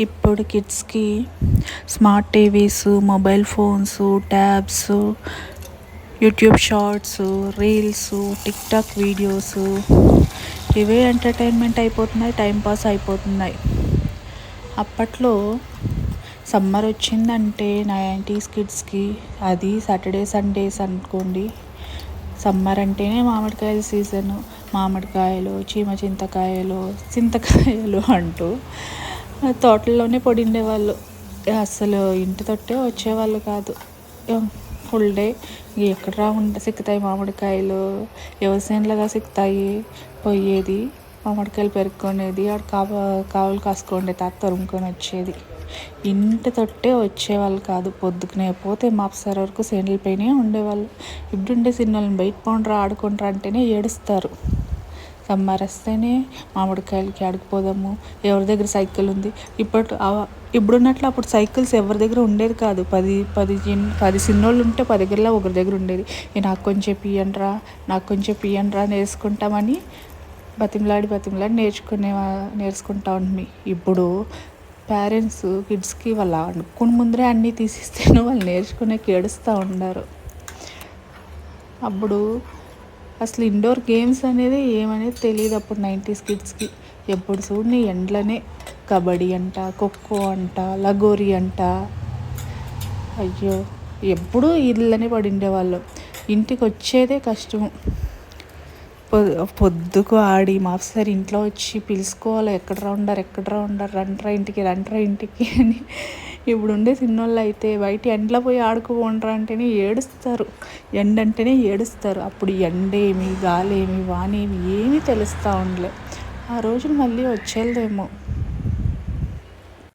ఇప్పుడు కిడ్స్కి smart TVs, mobile phones, tabs, YouTube shorts, reels, TikTok videos ఇవే entertainment అయిపోతున్నాయి, టైంపాస్ అయిపోతున్నాయి. అప్పట్లో సమ్మర్ వచ్చిందంటే 90s కిడ్స్కి అది సాటర్డే సండేస్ అనుకోండి. సమ్మర్ అంటేనే మామిడికాయల సీజను. మామిడికాయలు, చింతకాయలు అంటూ తోటల్లోనే పడిండేవాళ్ళు. అసలు ఇంటి తోటే వచ్చేవాళ్ళు కాదు. ఫుల్ డే ఎక్కడ సిక్కుతాయి మామిడికాయలు, వ్యవసాయంలాగా సిక్కుతాయి. పోయేది మామిడికాయలు పెరుక్కునేది, ఆడ కావులు కాసుకుండే తాత తరుముకొని వచ్చేది. ఇంటి తొట్టే వచ్చేవాళ్ళు కాదు. పొద్దుకునే పోతే మాపసారి వరకు సేండ్ల పైనే ఉండేవాళ్ళు. ఇప్పుడుండే సిన్నోళ్ళని బయట పోండ్రా ఆడుకుంటారా అంటేనే ఏడుస్తారు. సమ్మర్ వస్తేనే మామిడికాయలకి ఆడుకుపోదాము, ఎవరి దగ్గర సైకిల్ ఉంది. ఇప్పుడున్నట్లు అప్పుడు సైకిల్స్ ఎవరి దగ్గర ఉండేది కాదు. 10 సిన్నోళ్ళు ఉంటే 10 దగ్గరలో ఒకరి దగ్గర ఉండేది. నాకు కొంచెం ఇయ్యండ్రా నేర్చుకుంటామని బతిమలాడి నేర్చుకుంటా ఉంటుంది. ఇప్పుడు పేరెంట్స్ కిడ్స్కి వాళ్ళు అనుకుని ముందరే అన్నీ తీసిస్తేనే వాళ్ళు నేర్చుకునేకి ఏడుస్తూ ఉన్నారు. అప్పుడు అసలు ఇండోర్ గేమ్స్ అనేది ఏమనేది తెలియదు అప్పుడు 90s కిడ్స్కి. ఎప్పుడు చూడని ఎండ్లనే కబడ్డీ అంట, ఖోఖో అంట, లగోరి అంట. అయ్యో, ఎప్పుడూ ఇళ్ళనే పడిండేవాళ్ళు. ఇంటికి వచ్చేదే కష్టము. పొద్దుకు ఆడి మాపసారి ఇంట్లో వచ్చి పిలుచుకోవాలి, ఎక్కడరా ఉండరు రంట్రా ఇంటికి అని. ఇప్పుడు ఉండే చిన్నోళ్ళు అయితే బయట ఎండలో పోయి ఆడుకోండ్రా అంటేనే ఏడుస్తారు. అంటేనే ఏడుస్తారు. అప్పుడు ఎండేమి, గాలేమి, వానేమి ఏమీ తెలుస్తూ ఉండలే. ఆ రోజులు మళ్ళీ వచ్చేదేమో.